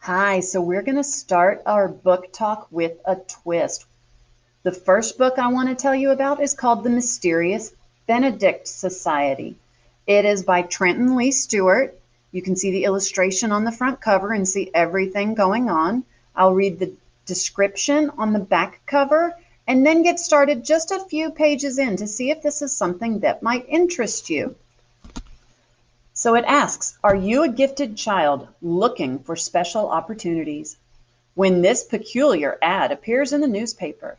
Hi, so we're going to start our book talk with a twist. The first book I want to tell you about is called The Mysterious Benedict Society. It is by Trenton Lee Stewart. You can see the illustration on the front cover and see everything going on. I'll read the description on the back cover and then get started just a few pages in to see if this is something that might interest you. So it asks, are you a gifted child looking for special opportunities? When this peculiar ad appears in the newspaper,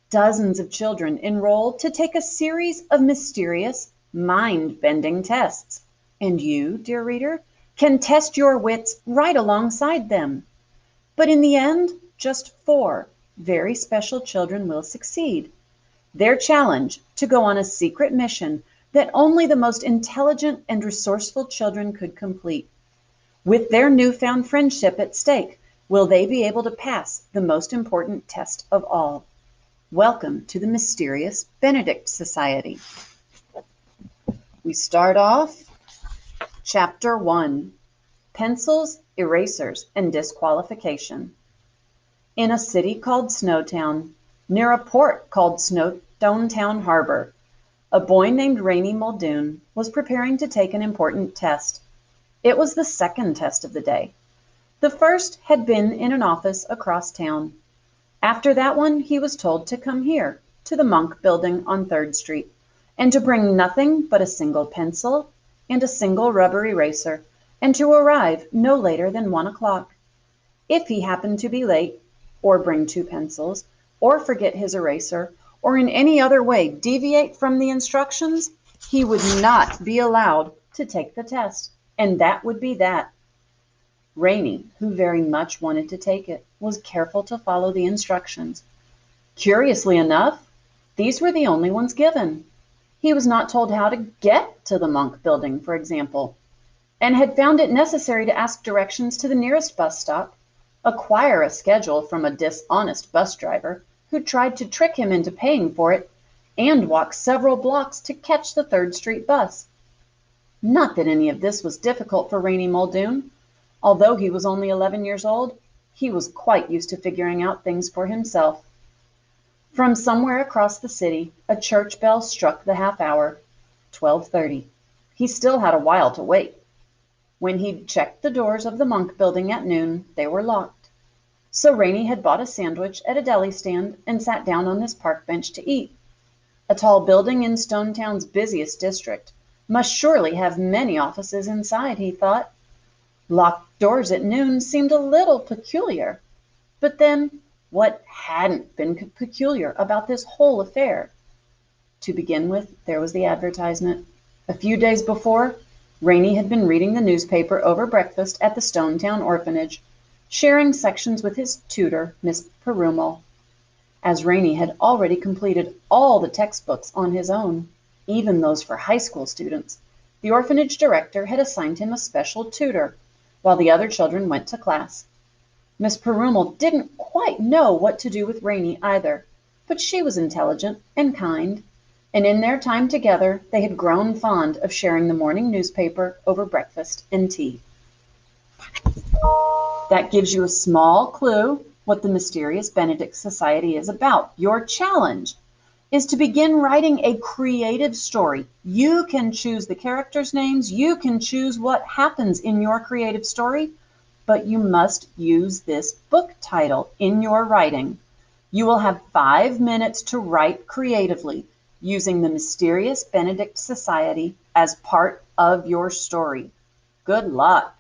dozens of children enroll to take a series of mysterious, mind-bending tests. And you, dear reader, can test your wits right alongside them. But in the end, just 4 very special children will succeed. Their challenge to go on a secret mission that only the most intelligent and resourceful children could complete. With their newfound friendship at stake, will they be able to pass the most important test of all? Welcome to the Mysterious Benedict Society. We start off Chapter 1, Pencils, Erasers, and Disqualification. In a city called Snowtown, near a port called Stonetown Harbor, a boy named Rainy Muldoon was preparing to take an important test. It was the second test of the day. The first had been in an office across town. After that one, he was told to come here, to the Monk Building on 3rd Street, and to bring nothing but a single pencil and a single rubber eraser, and to arrive no later than 1 o'clock. If he happened to be late, or bring 2 pencils, or forget his eraser, or in any other way deviate from the instructions, he would not be allowed to take the test, and that would be that. Rainy, who very much wanted to take it, was careful to follow the instructions. Curiously enough, these were the only ones given. He was not told how to get to the Monk Building, for example, and had found it necessary to ask directions to the nearest bus stop, acquire a schedule from a dishonest bus driver who tried to trick him into paying for it, and walk several blocks to catch the 3rd Street bus. Not that any of this was difficult for Rainy Muldoon. Although he was only 11 years old, he was quite used to figuring out things for himself. From somewhere across the city, a church bell struck the half hour, 12:30. He still had a while to wait. When he'd checked the doors of the Monk Building at noon, they were locked. So Rainy had bought a sandwich at a deli stand and sat down on this park bench to eat. A tall building in Stonetown's busiest district must surely have many offices inside, he thought. Locked doors at noon seemed a little peculiar. But then, what hadn't been peculiar about this whole affair? To begin with, there was the advertisement. A few days before, Rainy had been reading the newspaper over breakfast at the Stonetown orphanage, sharing sections with his tutor, Miss Perumal. As Rainy had already completed all the textbooks on his own, even those for high school students, the orphanage director had assigned him a special tutor, while the other children went to class. Miss Perumal didn't quite know what to do with Rainy either, but she was intelligent and kind, and in their time together they had grown fond of sharing the morning newspaper over breakfast and tea. That gives you a small clue what the Mysterious Benedict Society is about. Your challenge is to begin writing a creative story. You can choose the characters' names, you can choose what happens in your creative story, but you must use this book title in your writing. You will have 5 minutes to write creatively using the Mysterious Benedict Society as part of your story. Good luck.